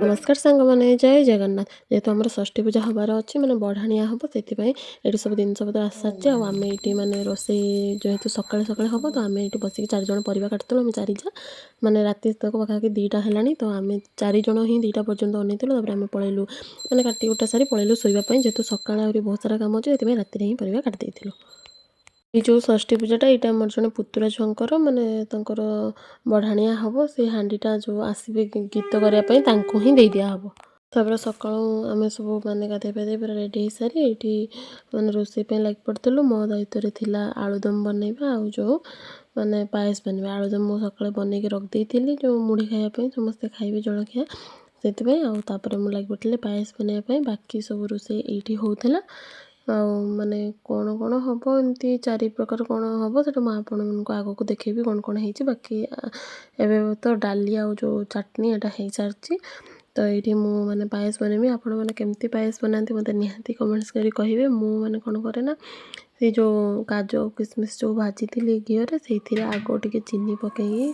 नमस्कार सांग मैंने जय जगन्नाथ जेहेतु आम षष्ठी पूजा हबार अच्छी मैंने बढ़ाणिया हम से ये सब जिनपतर आस सारी आम ये मैंने रोसे जेहेतु सका सका हम तो आम ये बस चारिज परिवा काटूँ आम चारिजा मैंने राति तक पाखापाखि 2टा है तो आम चारिज ही 2टा पर्यटन अनेलु आम पलैलु मैंने काटी कुटा सारी पलैलु शोवाई जेहेतु सका बहुत सारा कम अच्छे से राति ही परिवा काटि ये जो षष्ठी पूजाटा यहाँ मोर जड़े पुतुरा छुआर माने बढ़ाणिया हम से हांडीटा जो आसवे गीत करने ही दे दिया हम तापर सका आम सब मैंने गाधे पाधे पूरा रेडी हो सारी ये मैंने रोषेई लग पड़ू मो दायित्व थी आलुदम बनवा आ जो मैंने पायस बनवा आलुदम मु सका बनई रखी थी जो मुढ़ी खायापी समस्ते खाइबे जलखिया से मुझे लग पड़ी पायस बनवाई बाकी सब रोषे ये होता माने कौन कौन हम एमती 4 प्रकार कौन हम से आपको आग को देखेबी कौन कौन हो बाकी एवं तो डाली आ जो चटनी यहाँ हो सारी तो ये मैंने पायस बनमी आपण मैंने केमती पायस बनाती मत निहाती कमेंट्स करी कहे मैंने कौन करे ना से जो काजू किशमिश जो भाजी थी घीरे से आग टे चीनी पकई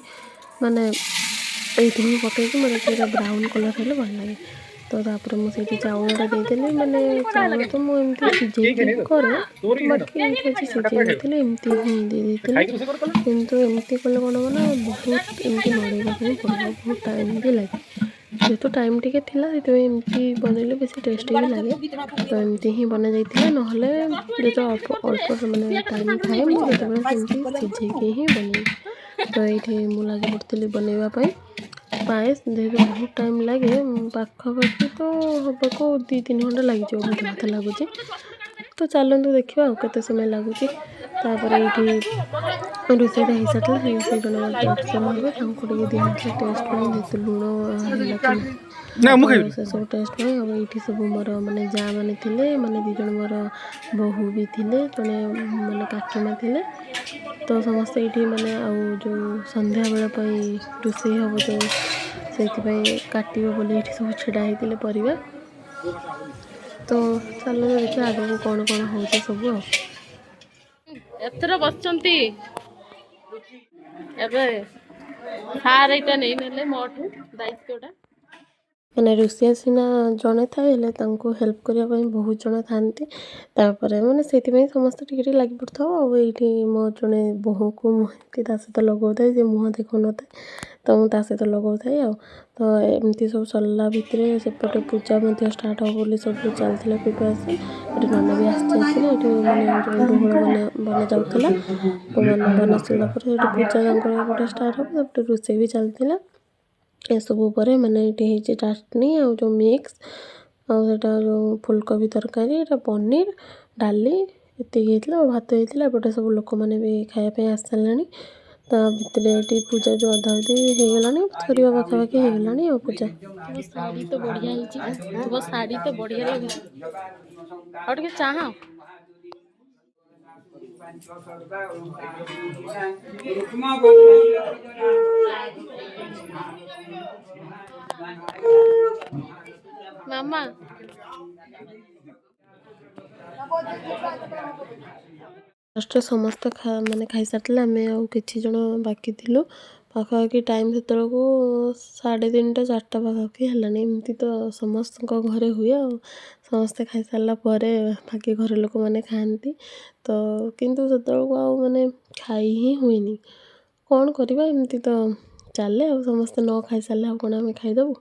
माने ये पकईकि मैंने पूरा ब्राउन कलर हेल्ले भल लगे तो तापर मुझे चाउलटा देदेली मैंने चाउल तो मुझे सिझे करे बाकी ये सिझे नथी एमती ही देदी किंतु एमती कले कौन हम ना बहुत एमती मड़ेगा पड़ो बहुत टाइम भी लगे जेहेतु टाइम टी एमती बनइले बेस टेस्टी भी लगे तो एमती ही बना जाइए ना जो अल्प मैंने टाइम थाए मुझे सिझे ही बन तो ये मुझे लगे पड़ी बनवाई पायस जेहेतु बहुत टाइम लगे पाखापाखि तो हवा को 2-3 घंटा लगे मुझे मत लगुच तो चलतु देखा के समय लगुच ये रोषेईटा हो सारा से जन टे दिखाई टेस्ट लुण से सब टेस्ट ये सब मोर मैंने जा मैंने थे मैंने 2 जन मोर बोहू भी थे जड़े मैंने काकीमा थे तो समस्ते ये मैंने जो संध्या बेल रोषे हम जो से काटे बोली सब छिड़ा होते परिवा तो चलो देखिए आग को कौन कौन हो सब एथर बस सार यहाँ नहीं ना मोठू दायित्वटा मैंने रोषिया सीना जड़े थाए हेल्प करने बहुत जन था मैंने से समस्त टे लग पड़ता ये मो जड़े बोह को मुझे सहित लगो था मुह देखो न था तो मुझे सहित लगो था तो एमती सब सरला भितर सेपटे पूजा स्टार्ट हो बोली सब चलता प्रिपेरेसन ये नाना भी आसी मैंने जो डोहल बना जाऊला तो मैंने बना सारा पूजा गोटे स्टार्ट हो रोषे भी चलता ए सब मैंने ये चटनी आ जो मिक्स आटा जो फुलकोबी तरकारी पनीर डाली ये भात होता एपटे सब लोक मैंने भी खायापी आस सारे भितर ये पूजा जो अधा अधी होगलानी सरिया पाखापाखि होगलानी आ पूजा शाड़ी तो बढ़िया तुम शाड़ी तो बढ़िया और चाह मामा फर्स्ट समस्त मैंने खाई सारी आम कि जन बाकी थिलु पाखापाखि टाइम से 3:30 4टा पाखापाखि है एमती तो समस्त घरे हुए समस्ते खाई सारा बाकी घर लोक मैंने खाती तो किंतु से मैंने खाई ही हुए कौन करवा एमती तो चले समस्ते न खाई सारे कौन आम खाईदेबू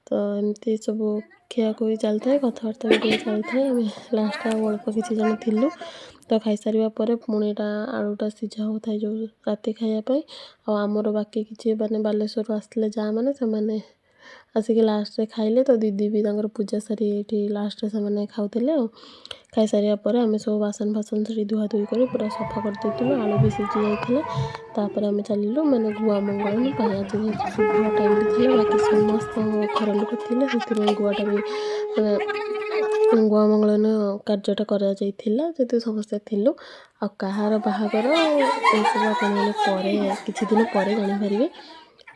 तो एमती सब खियाखुई चलता है कथबार्ता भी चलता है लास्ट अल्प किसी जन थिलु तो खाई सारा पुणी आलूटा सीझा होता है जो राति खायापी आमर बाकी किसी मैंने बालेश्वर आसते जा मैंने आसिक लास्ट खाइले तो दीदी भी पूजा सारी ये लास्ट से खाऊले खाई सारा आम सब बासन फासन से धुआ धुई कर पूरा सफा कर आलू भी सीझी जाता आम चलू मैंने गुआ मंगलन आज शुभ टाइम भी थी बाकी समस्त घर लोक थे गुआटा भी गुआ मंगलन कार्यटा कर समस्ते थिलु आ कहार बाहागर सब आप किसी दिन पर जानीपारे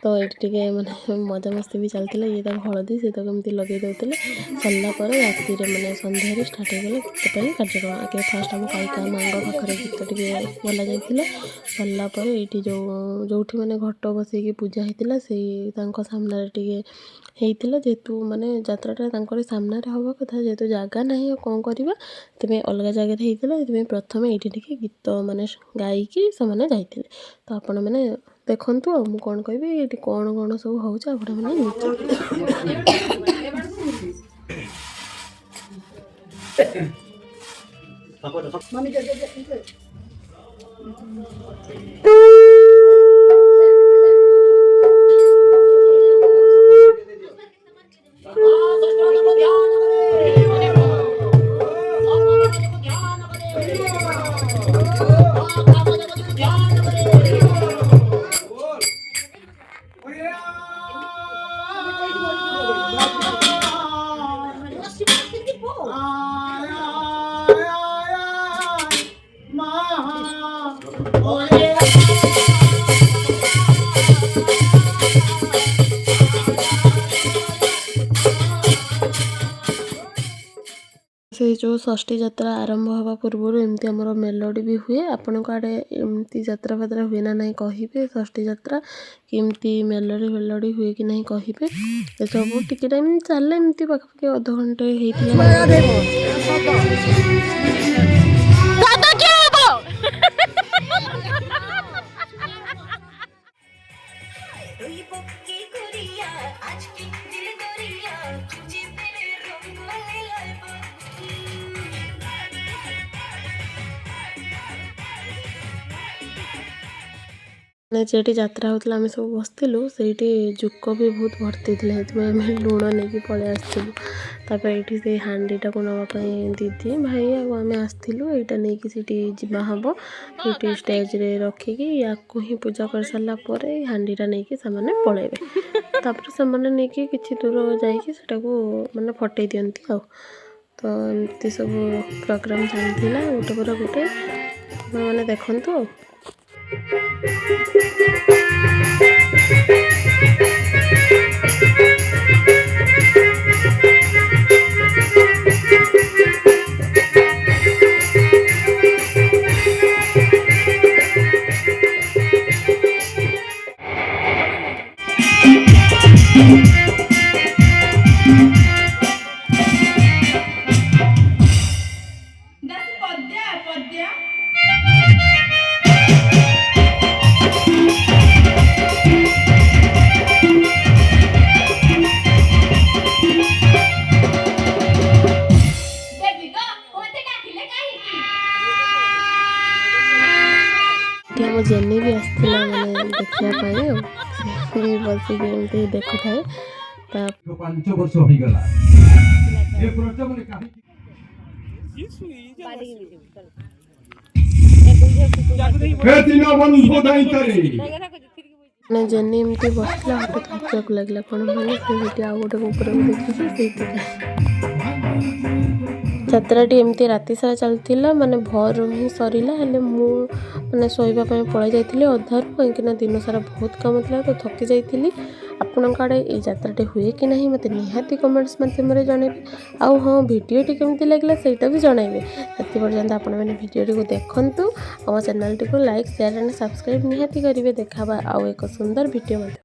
तो ये माने मजामस्ती भी चलता ये हलदी सी एमती लगे दौले सरला राति मैंने सन्धार स्टार्ट होगा गीत कार्यक्रम आगे फास्ट आम कईका माँ पाखे गीत टे बोला जाता सरलापर ये जो मैंने घट बसैकी पूजा होता से सामने होता जेहेतु माने यात्रा सामने हवा कथा जेहेतु जगह ना कौन करवा से अलग जगह होता प्रथम ये गीत माने गायिकी से जाते तो आपण मैंने देखु आ मुझे कौन कह कौन कौन सब हो से जो षष्ठी यात्रा आरंभ हवा पूर्व एमती आमर मेलोडी भी हुए आपण आड़े एमती यात्रा फात्रा हुए ना नहीं कहे षष्ठी यात्रा किमती मेलोडी फेलोडी हुए कि नहीं कहे सब टिके टाइम चले एमती पाखापाखि अध घंटे जेटी यात्रा होता आम सब बसलु से जुक भी बहुत भर्ती थे लुण नहीं पलि आसलु ये हांडीटा को नापी दीदी भाई आम आसलु यहाँ नहीं जा हम ये स्टेज रे रखिकी या ही पूजा कर सारापर हांडीटा नहीं से पलैबे तापर से नहीं कि दूर जाटा माने फटई दिखती आ तो एमती सब प्रोग्राम चलता गोटे पर गोटे मैंने देखु आम जेनी भी आसला मैंने देखापी बसिक देखु थाए 5 वर्ष हो गला ए प्रोजेक्ट ने काहे जेनी एमती बसला हठात हसक लगला कौन मैंने से आउ गोटे ऊपर देखी यात्राटी एमती राति सारा चलता माने भोर ही सरला हेले मु माने सोइबा पळै जाइथिली अधार कहीं दिन सारा बहुत काम था तो थकी जाइथिली आपण आड़े ये यात्राटे हुए कि नहीं मत निहाती कमेंट्स मध्यम जनइबे आउ हाँ भिडियोटी केमती लगला सेटा भी जनइबे से पर्यंत आपण मैंने भिडियोटी को देखंतु आम चैनल टी को लाइक शेयर एंड सब्सक्राइब निहाती करेंगे देखा आउ एक सुंदर भिडियो।